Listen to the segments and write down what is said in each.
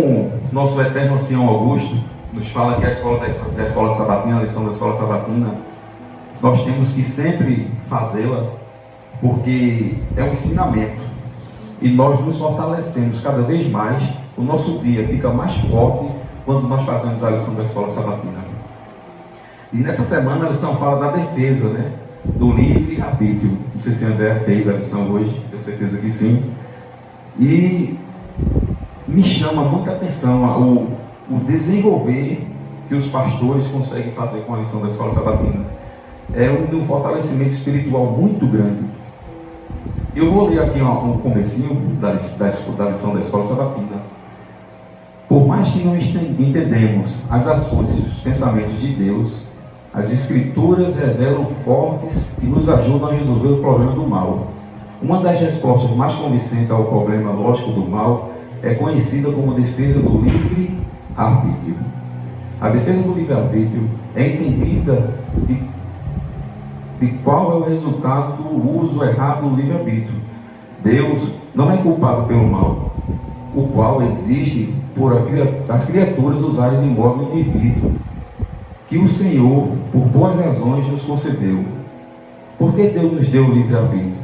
O nosso eterno ancião Augusto nos fala que a escola sabatina, a lição da escola sabatina, nós temos que sempre fazê-la, porque é um ensinamento e nós nos fortalecemos cada vez mais. O nosso dia fica mais forte quando nós fazemos a lição da escola sabatina. E nessa semana a lição fala da defesa, do livre-arbítrio. Não sei se o André fez a lição hoje, tenho certeza que sim. E me chama muita atenção o desenvolver que os pastores conseguem fazer com a lição da escola sabatina. É um fortalecimento espiritual muito grande. Eu vou ler aqui um comecinho da lição da escola sabatina. Por mais que não entendemos as ações e os pensamentos de Deus, as Escrituras revelam fortes que nos ajudam a resolver o problema do mal. Uma das respostas mais convincentes ao problema lógico do mal é conhecida como defesa do livre-arbítrio. A defesa do livre-arbítrio é entendida de qual é o resultado do uso errado do livre-arbítrio. Deus não é culpado pelo mal, o qual existe por as criaturas usarem de modo indivíduo, que o Senhor, por boas razões, nos concedeu. Por que Deus nos deu o livre-arbítrio?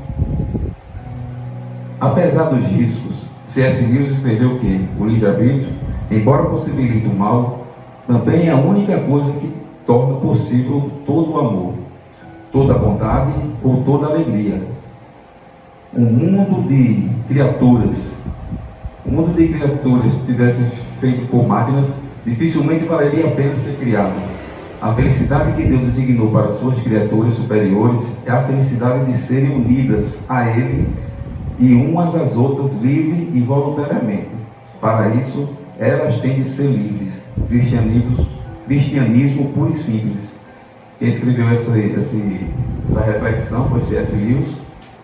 Apesar dos riscos, C.S. Lewis escreveu que o livre-arbítrio, embora possibilite o mal, também é a única coisa que torna possível todo o amor, toda a bondade ou toda a alegria. Um mundo de criaturas que tivesse feito por máquinas, dificilmente valeria a pena ser criado. A felicidade que Deus designou para suas criaturas superiores é a felicidade de serem unidas a Ele e umas às outras livre e voluntariamente. Para isso, elas têm de ser livres. Cristianismo puro e simples. Quem escreveu essa reflexão foi C.S. Lewis.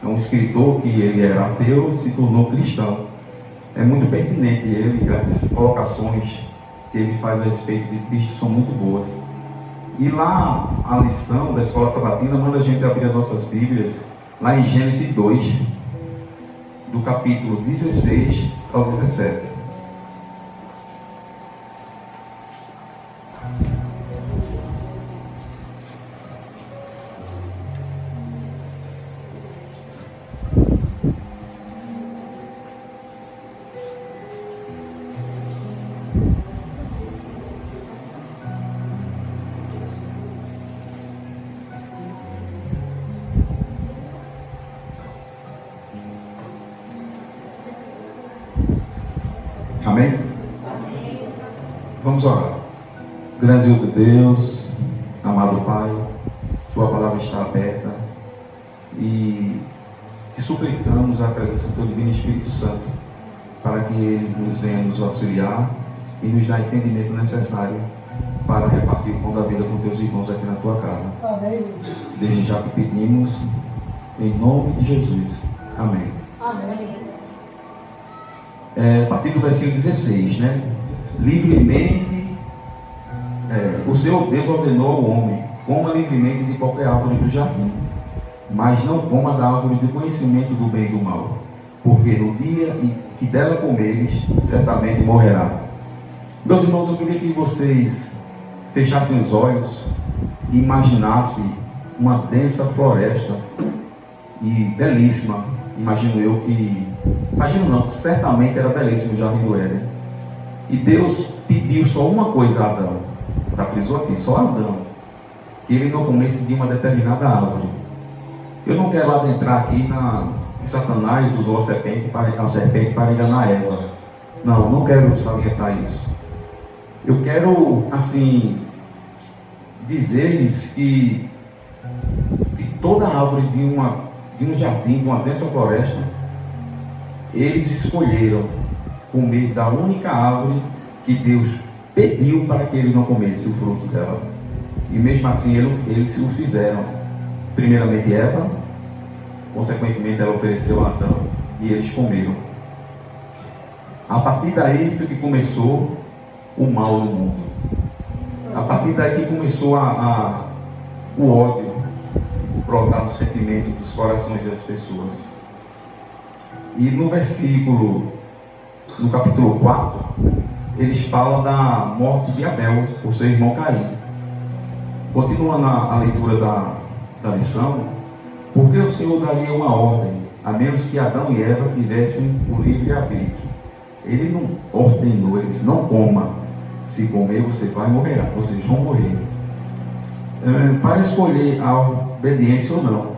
É um escritor que ele era ateu e se tornou cristão. É muito pertinente ele, as colocações que ele faz a respeito de Cristo são muito boas. E lá, a lição da escola sabatina manda a gente abrir as nossas Bíblias, lá em Gênesis 2, do capítulo 16 ao 17. Amém? Vamos orar. Grandioso Deus, amado Pai, Tua palavra está aberta e te suplicamos a presença do Teu Divino Espírito Santo para que Ele nos venha nos auxiliar e nos dá entendimento necessário para repartir o pão da vida com Teus irmãos aqui na Tua casa. Amém. Desde já te pedimos, em nome de Jesus. Amém. Amém. A partir do versículo 16, livremente, o Senhor Deus ordenou ao homem: coma livremente de qualquer árvore do jardim, mas não coma da árvore do conhecimento do bem e do mal, porque no dia em que dela comeres, certamente morrerá. Meus irmãos, eu queria que vocês fechassem os olhos e imaginassem uma densa floresta e belíssima. Certamente era belíssimo o jardim do Éden. E Deus pediu só uma coisa a Adão, já frisou aqui, só a Adão, que ele não comesse de uma determinada árvore. Eu não quero adentrar aqui que Satanás usou a serpente para enganar Eva. Não quero salientar isso. Eu quero, dizer-lhes que de toda árvore de um jardim, de uma densa floresta, eles escolheram comer da única árvore que Deus pediu para que ele não comesse o fruto dela. E mesmo assim eles o fizeram. Primeiramente Eva, consequentemente ela ofereceu a Adão e eles comeram. A partir daí foi que começou o mal no mundo. A partir daí que começou o ódio brotar do sentimento dos corações das pessoas. E no capítulo 4, eles falam da morte de Abel por seu irmão Caim. Continuando a leitura da lição, porque o Senhor daria uma ordem, a menos que Adão e Eva tivessem o livre-arbítrio? Ele não ordenou, ele disse, não coma, se comer você vai morrer, vocês vão morrer. Para escolher a obediência ou não,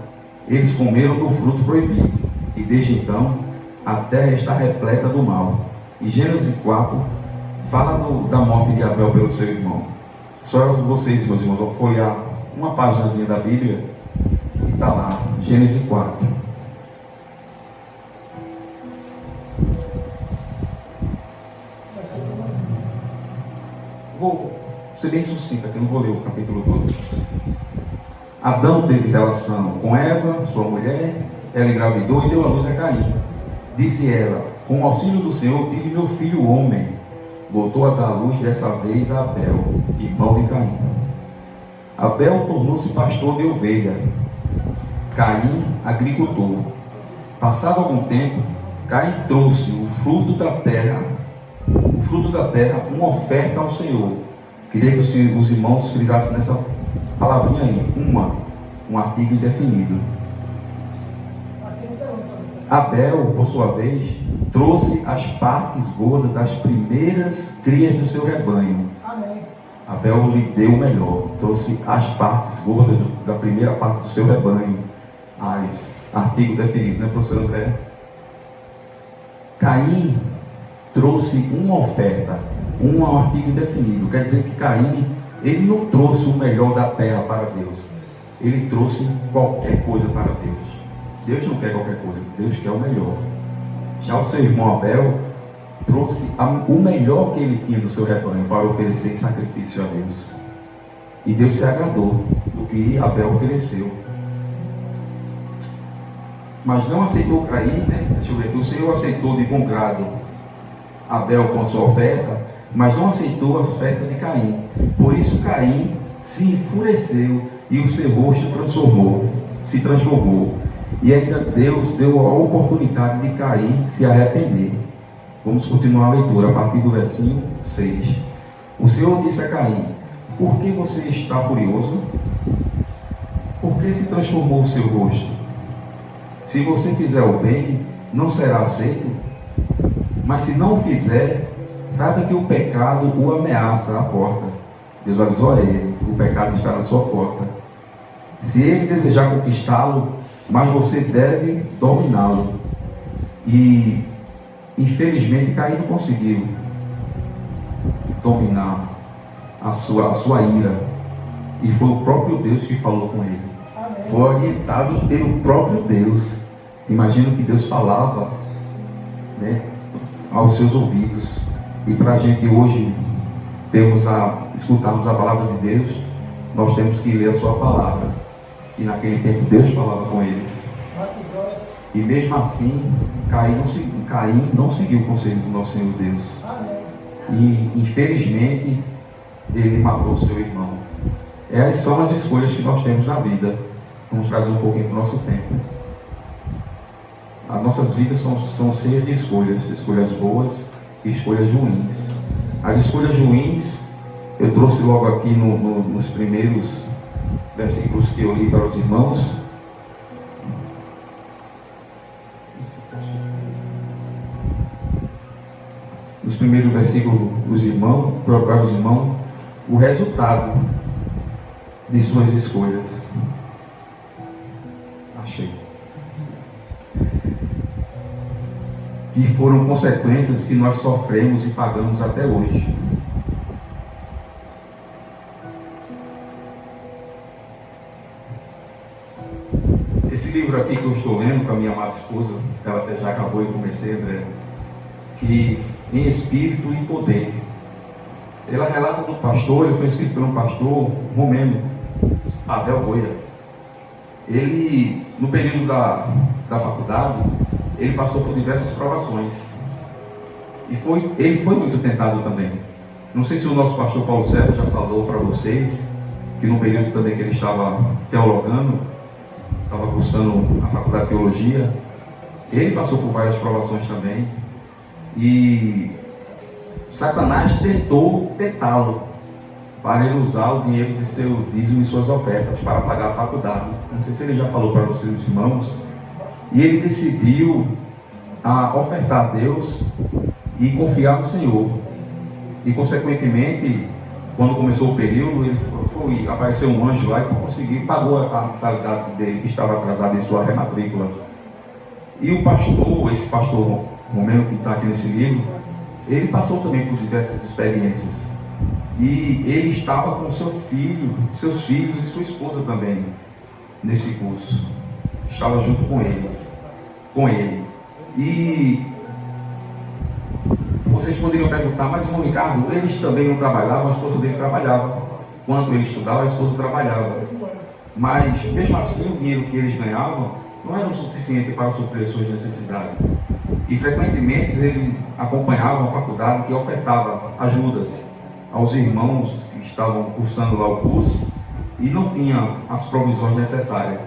eles comeram do fruto proibido, e desde então a terra está repleta do mal. E Gênesis 4 fala da morte de Abel pelo seu irmão. Só vocês, meus irmãos, vão folhear uma páginazinha da Bíblia e está lá, Gênesis 4. Vou ser bem sucinto aqui, não vou ler o capítulo todo. Adão teve relação com Eva, sua mulher, ela engravidou e deu à luz a Caim. Disse ela, com o auxílio do Senhor tive meu filho homem. Voltou a dar à luz dessa vez a Abel, irmão de Caim. Abel tornou-se pastor de ovelha, Caim agricultor. Passado algum tempo, Caim trouxe o fruto da terra, uma oferta ao Senhor. Queria que os irmãos frisassem nessa palavrinha aí, um artigo indefinido. Abel, por sua vez, trouxe as partes gordas das primeiras crias do seu rebanho. Amém. Abel lhe deu o melhor, trouxe as partes gordas da primeira parte do seu rebanho. Artigo definido, né, professor André? Caim trouxe uma oferta, um artigo indefinido. Quer dizer que Caim, ele não trouxe o melhor da terra para Deus. Ele trouxe qualquer coisa para Deus. Deus não quer qualquer coisa, Deus quer o melhor. Já o seu irmão Abel trouxe o melhor que ele tinha do seu rebanho para oferecer em sacrifício a Deus. E Deus se agradou do que Abel ofereceu. Mas não aceitou Caim, né? Deixa eu ver aqui. O Senhor aceitou de bom grado Abel com a sua oferta, mas não aceitou a oferta de Caim. Por isso Caim se enfureceu e o seu rosto se transformou. E ainda Deus deu a oportunidade de Caim se arrepender. Vamos continuar a leitura a partir do versículo 6. O Senhor disse a Caim, por que você está furioso? Por que se transformou o seu rosto? Se você fizer o bem, não será aceito? Mas se não o fizer, saiba que o pecado o ameaça à porta. Deus avisou a ele, o pecado está na sua porta. Se ele desejar conquistá-lo, mas você deve dominá-lo. E infelizmente Caim não conseguiu dominar a sua ira, e foi o próprio Deus que falou com ele. Amém. Foi orientado pelo próprio Deus. Imagino que Deus falava, né, aos seus ouvidos. E para a gente hoje escutarmos a palavra de Deus, nós temos que ler a sua palavra. E naquele tempo Deus falava com eles. E mesmo assim, Caim não seguiu o conselho do nosso Senhor Deus. E infelizmente, ele matou seu irmão. Essas são as escolhas que nós temos na vida. Vamos trazer um pouquinho para o nosso tempo. As nossas vidas são cheias de escolhas boas e escolhas ruins. As escolhas ruins, eu trouxe logo aqui nos primeiros versículos que eu li para os irmãos. Nos primeiros versículos para os irmãos, o resultado de suas escolhas. Achei. Que foram consequências que nós sofremos e pagamos até hoje. Esse livro aqui que eu estou lendo com a minha amada esposa, ela até já acabou e comecei, André, que em espírito e poder. Ela relata do pastor, ele foi escrito por um pastor romeno, Pavel Goia. Ele, no período da faculdade, ele passou por diversas provações. E ele foi muito tentado também. Não sei se o nosso pastor Paulo César já falou para vocês, que no período também que ele estava teologando, estava cursando a faculdade de teologia, ele passou por várias provações também. E Satanás tentou tentá-lo para ele usar o dinheiro de seu dízimo e suas ofertas para pagar a faculdade. Não sei se ele já falou para os seus irmãos. E ele decidiu ofertar a Deus e confiar no Senhor. E consequentemente, quando começou o período, apareceu um anjo lá e conseguiu, pagou a mensalidade dele que estava atrasada em sua rematrícula. E o pastor, esse pastor Romeu que está aqui nesse livro, ele passou também por diversas experiências. E ele estava com seus filhos e sua esposa também nesse curso. Estava junto com ele. E vocês poderiam perguntar, mas irmão Ricardo, eles também não trabalhavam, a esposa dele trabalhava. Quando ele estudava, a esposa trabalhava. Mas mesmo assim, o dinheiro que eles ganhavam não era o suficiente para suprir as suas necessidades. E frequentemente ele acompanhava uma faculdade que ofertava ajudas aos irmãos que estavam cursando lá o curso e não tinham as provisões necessárias.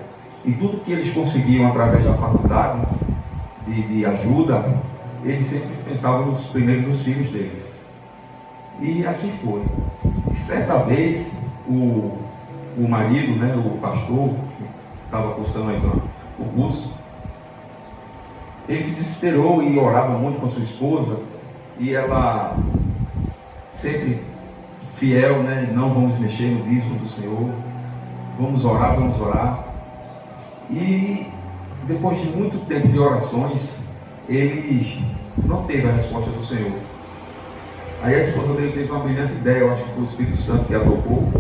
E tudo que eles conseguiam através da faculdade de ajuda, eles sempre pensavam nos primeiros dos filhos deles. E assim foi. E certa vez o marido, né, o pastor que estava cursando aí o curso, ele se desesperou e orava muito com sua esposa, e ela sempre fiel, né? Não vamos mexer no dízimo do Senhor, vamos orar. E depois de muito tempo de orações, ele não teve a resposta do Senhor. Aí a esposa dele teve uma brilhante ideia, eu acho que foi o Espírito Santo que a tocou,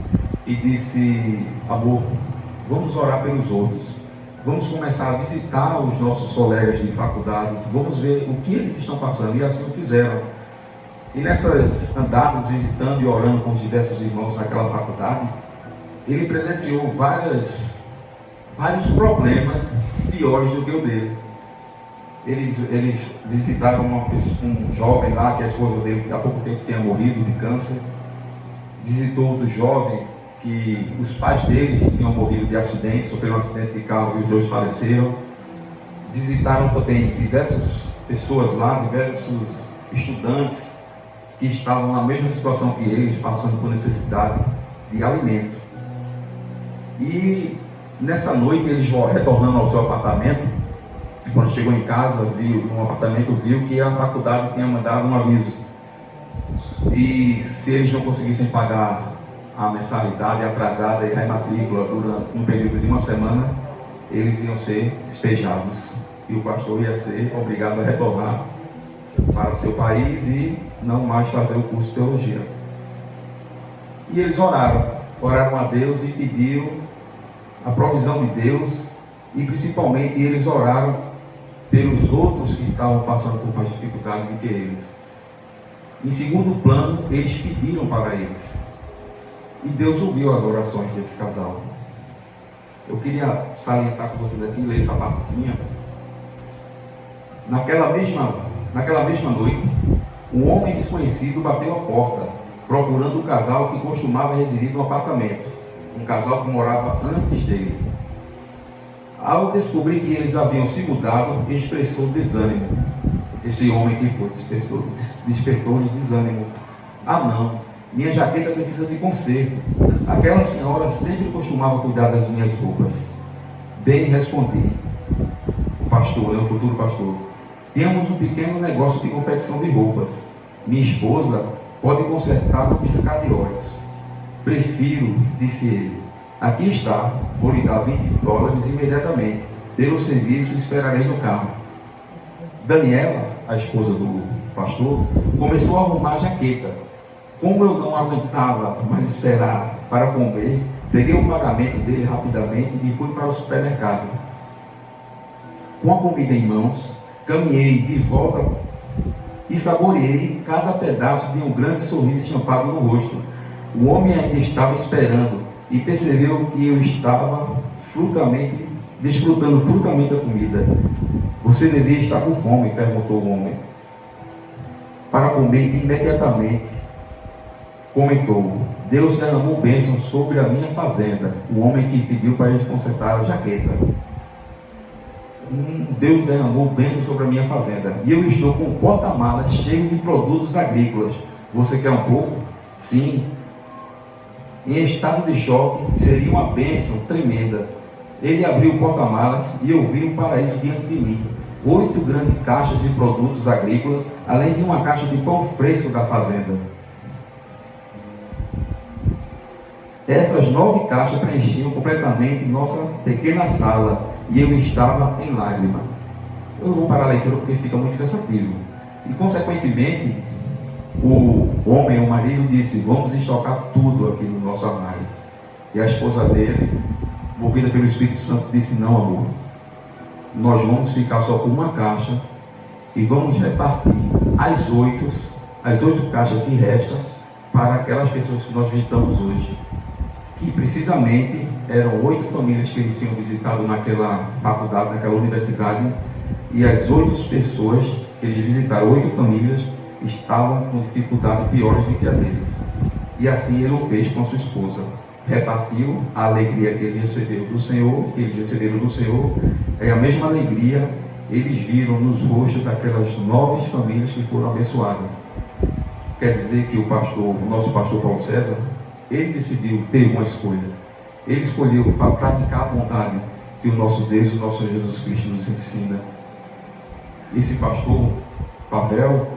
e disse: amor, vamos orar pelos outros. Vamos começar a visitar os nossos colegas de faculdade, vamos ver o que eles estão passando. E assim o fizeram. E nessas andadas, visitando e orando com os diversos irmãos naquela faculdade, ele presenciou vários problemas piores do que o dele. Eles visitaram um jovem lá, que a esposa dele há pouco tempo tinha morrido de câncer. Visitou outro jovem que os pais dele tinham morrido de acidente, sofreram um acidente de carro e os dois faleceram. Visitaram também diversas pessoas lá, diversos estudantes que estavam na mesma situação que eles, passando por necessidade de alimento. E nessa noite eles vão retornando ao seu apartamento. Quando chegou em casa, viu que a faculdade tinha mandado um aviso. E se eles não conseguissem pagar a mensalidade atrasada e a rematrícula durante um período de uma semana, eles iam ser despejados. E o pastor ia ser obrigado a retornar para seu país e não mais fazer o curso de teologia. E eles oraram a Deus e pediram a provisão de Deus, e principalmente eles oraram pelos outros que estavam passando por mais dificuldade do que eles. Em segundo plano, eles pediram para eles, e Deus ouviu as orações desse casal. Eu queria salientar com vocês aqui, ler essa partezinha. Naquela mesma noite, um homem desconhecido bateu a porta, procurando o casal que costumava residir no apartamento, um casal que morava antes dele. Ao descobrir que eles haviam se mudado, expressou desânimo. Esse homem que foi despertou-lhes desânimo. Ah não, minha jaqueta precisa de conserto. Aquela senhora sempre costumava cuidar das minhas roupas. Bem, respondi. O pastor, o futuro pastor: tínhamos um pequeno negócio de confecção de roupas. Minha esposa pode consertar no piscar de olhos. Prefiro, disse ele. Aqui está, vou lhe dar $20 imediatamente. Pelo serviço, esperarei no carro. Daniela, a esposa do pastor, começou a arrumar a jaqueta. Como eu não aguentava mais esperar para comer, peguei o pagamento dele rapidamente e fui para o supermercado. Com a comida em mãos, caminhei de volta e saboreei cada pedaço de um grande sorriso estampado no rosto. O homem ainda estava esperando e percebeu que eu estava desfrutando frutamente a comida. Você devia estar com fome, perguntou o homem. Para comer imediatamente, comentou. Deus derramou bênção sobre a minha fazenda. O homem que pediu para eles consertar a jaqueta. Deus derramou bênção sobre a minha fazenda. E eu estou com um porta-malas cheio de produtos agrícolas. Você quer um pouco? Sim. Em estado de choque, seria uma bênção tremenda. Ele abriu o porta-malas e eu vi um paraíso diante de mim. 8 grandes caixas de produtos agrícolas, além de uma caixa de pão fresco da fazenda. Essas 9 caixas preenchiam completamente nossa pequena sala e eu estava em lágrima. Eu não vou parar a leitura porque fica muito cansativo. E, consequentemente, o homem, o marido, disse: vamos estocar tudo aqui no nosso armário. E a esposa dele, movida pelo Espírito Santo, disse: não, amor, nós vamos ficar só com uma caixa e vamos repartir as 8 caixas que restam para aquelas pessoas que nós visitamos hoje. Que precisamente eram 8 famílias que eles tinham visitado naquela faculdade, naquela universidade, e as 8 pessoas que eles visitaram, 8 famílias, estavam com dificuldades piores do que a deles. E assim ele o fez com sua esposa. Repartiu a alegria que ele recebeu do Senhor, que eles receberam do Senhor, é a mesma alegria eles viram nos rostos daquelas 9 famílias que foram abençoadas. Quer dizer que o nosso pastor Paulo César, ele decidiu ter uma escolha. Ele escolheu praticar a bondade que o nosso Deus e o nosso Jesus Cristo nos ensina. Esse pastor, Pavel,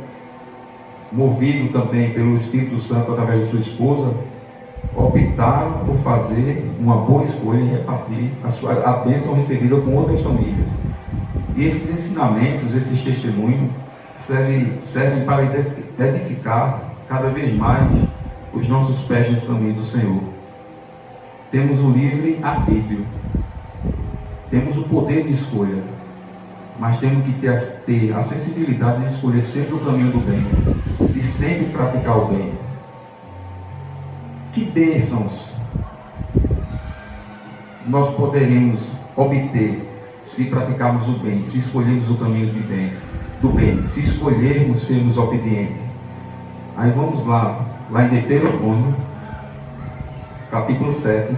movido também pelo Espírito Santo através de sua esposa, optaram por fazer uma boa escolha e repartir a bênção recebida com outras famílias. E esses ensinamentos, esses testemunhos, servem para edificar cada vez mais os nossos pés nos caminhos do Senhor. Temos o livre arbítrio, temos o poder de escolha, mas temos que ter a sensibilidade de escolher sempre o caminho do bem, de sempre praticar o bem. Que bênçãos nós poderemos obter se praticarmos o bem, se escolhermos o caminho do bem, se escolhermos sermos obedientes. Aí vamos lá em Deuteronômio, capítulo 7.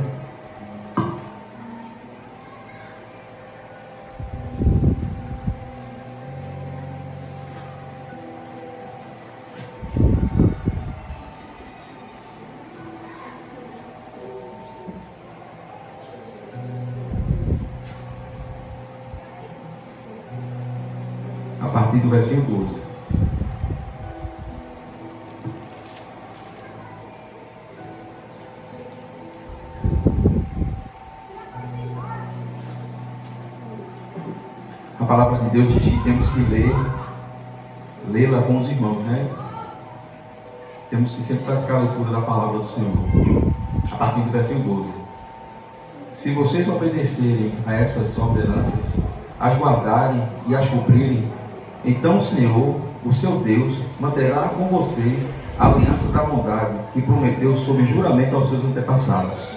A partir do versículo 12. A palavra de Deus diz que temos que lê-la com os irmãos, né? Temos que sempre praticar a leitura da palavra do Senhor. A partir do versículo 12. Se vocês obedecerem a essas ordenanças, as guardarem e as cumprirem, então o Senhor, o seu Deus, manterá com vocês a aliança da bondade que prometeu sob juramento aos seus antepassados.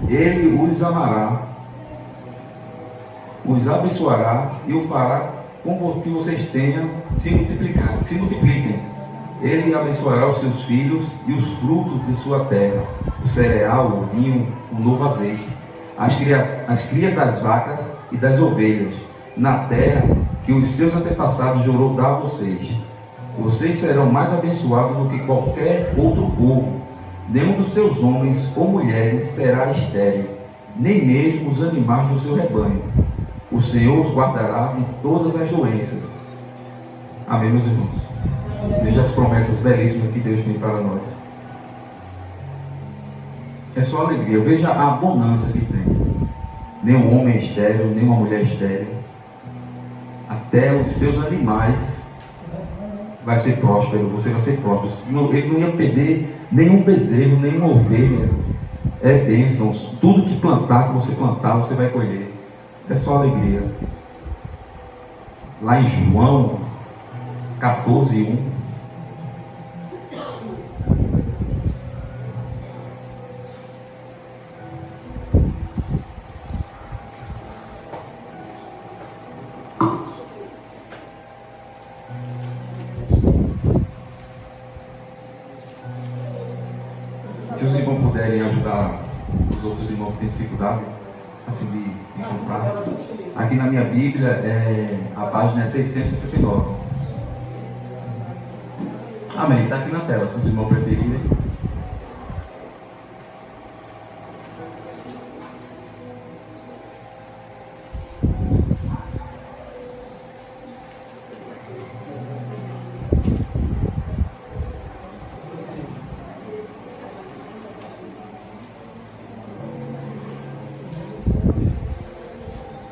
Ele os amará, os abençoará e o fará com que vocês tenham se multipliquem. Ele abençoará os seus filhos e os frutos de sua terra, o cereal, o vinho, o novo azeite, as crias das vacas e das ovelhas, na terra que os seus antepassados jurou dar a vocês. Vocês serão mais abençoados do que qualquer outro povo. Nenhum dos seus homens ou mulheres será estéril, nem mesmo os animais do seu rebanho. O Senhor os guardará de todas as doenças. Amém, meus irmãos? Veja as promessas belíssimas que Deus tem para nós. É só alegria. Veja a bonança que tem. Nenhum homem é estéril, nenhuma mulher é estéril. Até os seus animais vai ser próspero. Você vai ser próspero. Ele não ia perder nenhum bezerro, nenhuma ovelha. É bênçãos. Tudo que você plantar, você vai colher. É só alegria. Lá em João 14:1. Se os irmãos puderem ajudar os outros irmãos que têm dificuldade assim de encontrar, aqui na minha Bíblia a página é 669. Amém. Está aqui na tela, se os irmãos preferirem.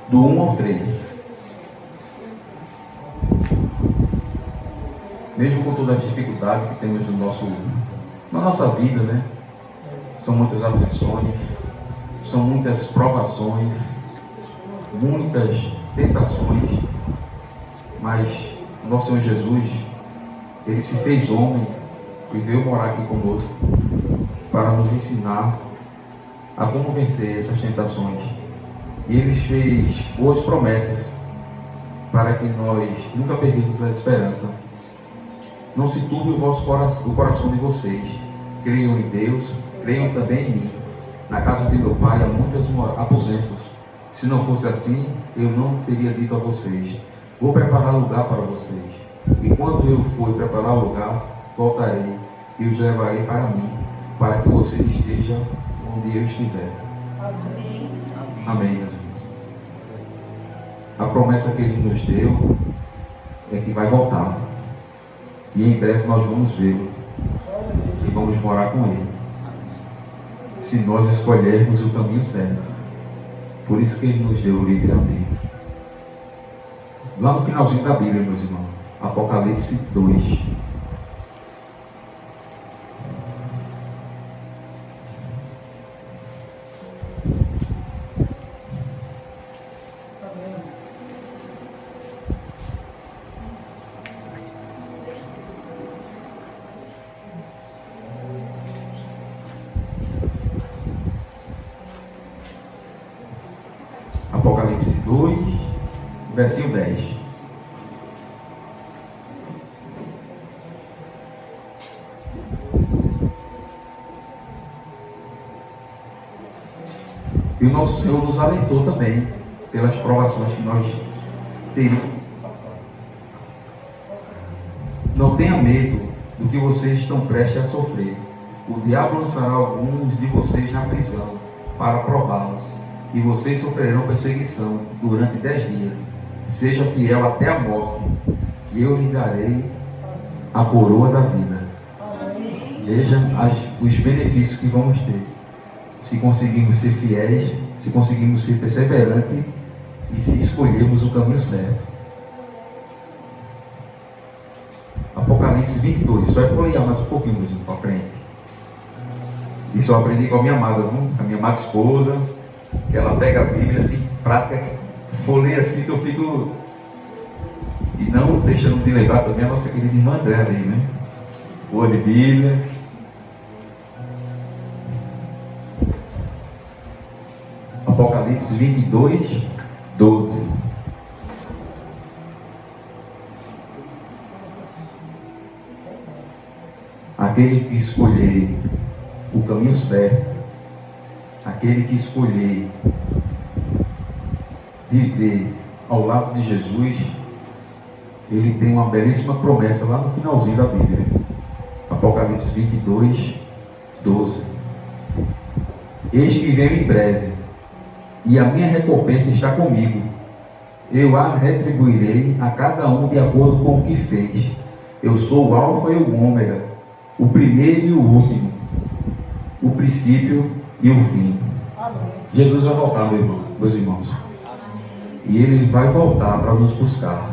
Do 1 ao 3. Mesmo com todas as dificuldades que temos na nossa vida, né? São muitas aflições, são muitas provações, muitas tentações, mas nosso Senhor Jesus, Ele se fez homem e veio morar aqui conosco para nos ensinar a como vencer essas tentações. E Ele fez boas promessas para que nós nunca perdemos a esperança. Não se turbe o coração de vocês. Creiam em Deus, creiam também em mim. Na casa de meu pai há muitos aposentos. Se não fosse assim, eu não teria dito a vocês: vou preparar lugar para vocês. E quando eu for preparar o lugar, voltarei e os levarei para mim, para que vocês estejam onde eu estiver. Amém. Amém, meus irmãos. A promessa que Ele nos deu é que vai voltar. E em breve nós vamos vê-lo. E vamos morar com Ele. Se nós escolhermos o caminho certo. Por isso que Ele nos deu o livre-arbítrio. Lá no finalzinho da Bíblia, meus irmãos. Apocalipse 2. Apocalipse 2, versículo 10. E o nosso Senhor nos alertou também pelas provações que nós teríamos. Não tenha medo do que vocês estão prestes a sofrer. O diabo lançará alguns de vocês na prisão para prová-los. E vocês sofrerão perseguição durante 10 dias. Seja fiel até a morte, que eu lhes darei a coroa da vida. Veja os benefícios que vamos ter. Se conseguirmos ser fiéis, se conseguirmos ser perseverantes e se escolhermos o caminho certo. Apocalipse 22. Só vai folhear mais um pouquinho, meus irmãos, para frente. Isso eu aprendi com a minha amada, viu? A minha amada esposa. Que ela pega a Bíblia de prática, folheia assim que eu fico. E não deixando de lembrar também a nossa querida irmã André ali, né? Boa de Bíblia. Apocalipse 22, 12. Aquele que escolher o caminho certo, aquele que escolher viver ao lado de Jesus, ele tem uma belíssima promessa lá no finalzinho da Bíblia. Apocalipse 22, 12. Eis que venho em breve, e a minha recompensa está comigo. Eu a retribuirei a cada um de acordo com o que fez. Eu sou o Alfa e o Ômega, o primeiro e o último, o princípio e o fim. Jesus vai voltar, meus irmãos. E Ele vai voltar para nos buscar.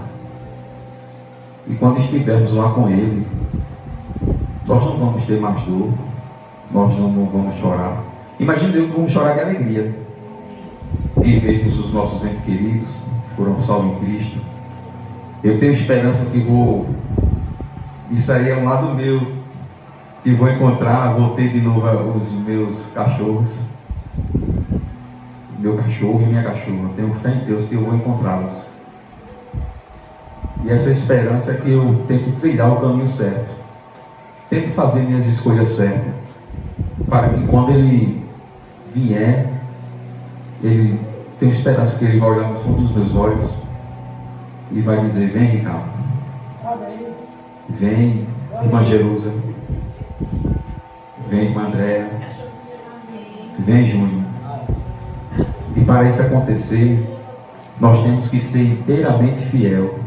E quando estivermos lá com Ele, nós não vamos ter mais dor, nós não vamos chorar. Imagine eu que vamos chorar de alegria em vermos os nossos entes queridos que foram salvos em Cristo. Eu tenho esperança que isso aí é um lado meu, que vou encontrar, vou ter de novo os meus cachorros, meu cachorro e minha cachorra. Tenho fé em Deus que eu vou encontrá-los. E essa esperança é que eu tento trilhar o caminho certo, tento fazer minhas escolhas certas, para que quando Ele vier, tenho esperança que Ele vai olhar no fundo dos meus olhos e vai dizer: vem, Ricardo, vem, Irmã Jerusa. Vem, irmã Andréa. Vem, Júnior. E para isso acontecer, nós temos que ser inteiramente fiel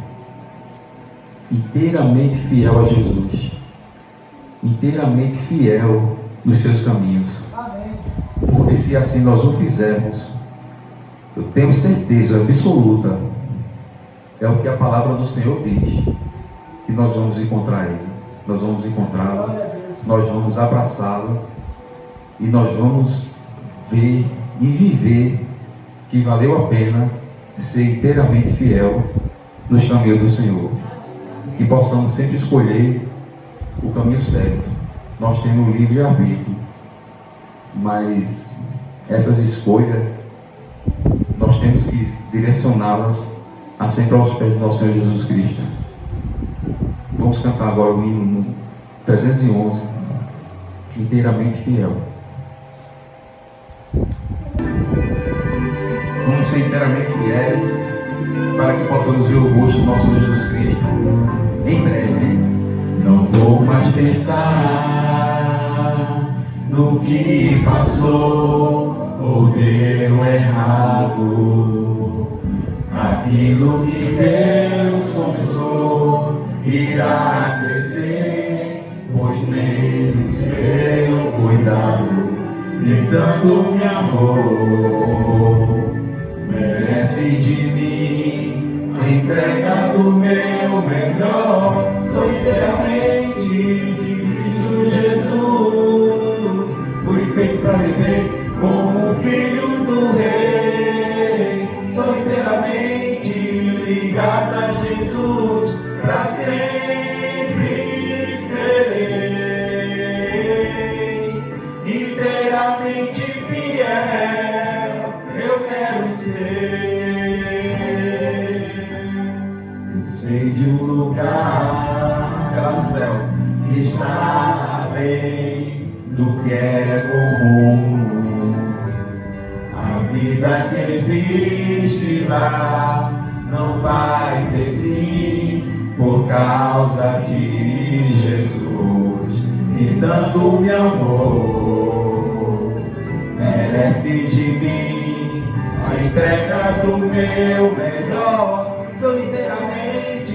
a Jesus, inteiramente fiel nos seus caminhos. Porque se assim nós o fizermos, eu tenho certeza absoluta, é o que a palavra do Senhor diz, que nós vamos encontrar Ele, nós vamos encontrá-lo, nós vamos abraçá-lo e nós vamos ver e viver que valeu a pena ser inteiramente fiel nos caminhos do Senhor. Que possamos sempre escolher o caminho certo. Nós temos livre-arbítrio, mas essas escolhas nós temos que direcioná-las sempre aos pés do nosso Senhor Jesus Cristo. Vamos cantar agora o hino 311, inteiramente fiel. Vamos ser inteiramente fiéis para que possamos ver o rosto do nosso Senhor Jesus Cristo em breve, hein? Não vou mais pensar no que passou ou deu errado. Aquilo que Deus começou irá crescer, pois nele seu cuidado e tanto me amor. Merece de mim a entrega do meu melhor. Sou inteiramente de Cristo Jesus. Fui feito para viver como filho do Rei. Sou inteiramente ligado a Jesus. Para sempre serei inteiramente fiel. Eu quero ser. Eu sei de um lugar, é lá no céu, que está além do que é comum. A vida que existe lá não vai ter fim por causa de Jesus, que tanto me amou. Merece de mim a entrega do meu melhor. Sou inteiramente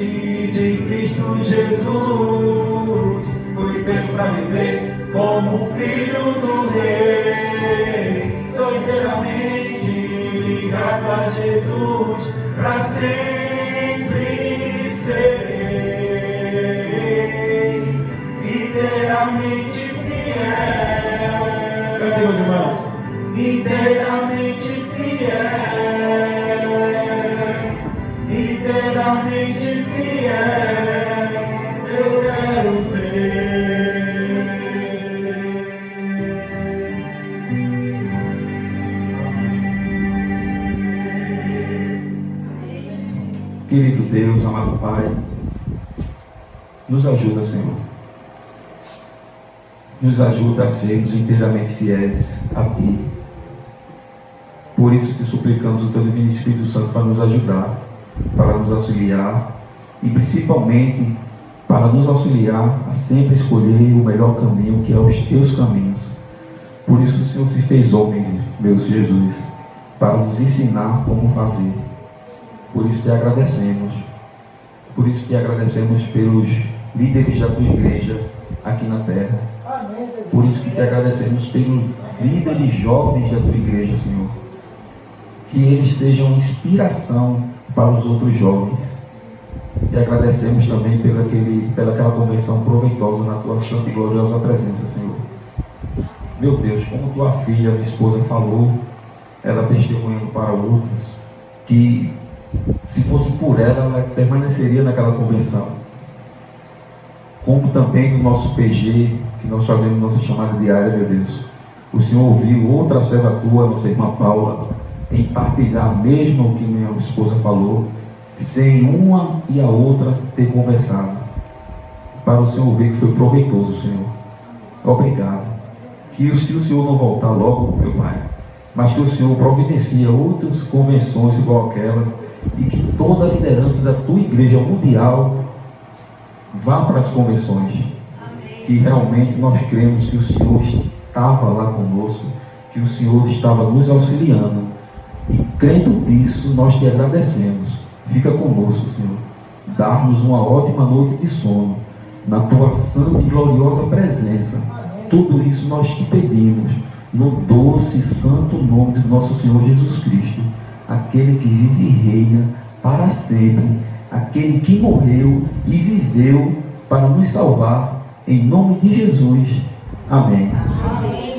de Cristo Jesus. Fui feito para viver como filho do Rei. Sou inteiramente ligado a Jesus. Para sempre serei inteiramente fiel. Cantem, meus irmãos. Inteiramente fiel, inteiramente fiel, eu quero ser. Querido Deus, amado Pai, nos ajuda, Senhor. Nos ajuda a sermos inteiramente fiéis a Ti. Por isso te suplicamos o Teu Divino Espírito Santo para nos ajudar, para nos auxiliar e principalmente para nos auxiliar a sempre escolher o melhor caminho, que é os Teus caminhos. Por isso o Senhor se fez homem, meu Jesus, para nos ensinar como fazer. Por isso te agradecemos. Por isso te agradecemos pelos líderes da Tua igreja aqui na terra. Por isso que te agradecemos pelos líderes jovens da Tua igreja, Senhor. Que eles sejam inspiração para os outros jovens. Te agradecemos também pelaquela convenção proveitosa na Tua santa e gloriosa presença, Senhor. Meu Deus, como Tua filha, minha esposa, falou, ela testemunhando para outros, que se fosse por ela permaneceria naquela convenção. Como também no nosso PG, que nós fazemos nossa chamada diária, meu Deus, o Senhor ouviu outra serva Tua, nossa irmã Paula, em partilhar mesmo o que minha esposa falou, sem uma e a outra ter conversado, para o Senhor ver que foi proveitoso, Senhor. Obrigado. Que se o Senhor não voltar logo, meu Pai, mas que o Senhor providencie outras convenções igual aquela, e que toda a liderança da Tua igreja mundial vá para as convenções, que realmente nós cremos que o Senhor estava lá conosco, que o Senhor estava nos auxiliando. E crendo disso, nós te agradecemos. Fica conosco, Senhor. Dá-nos uma ótima noite de sono, na tua santa e gloriosa presença. Tudo isso nós te pedimos, no doce e santo nome do nosso Senhor Jesus Cristo, aquele que vive e reina para sempre, aquele que morreu e viveu para nos salvar, em nome de Jesus. Amém. Amém.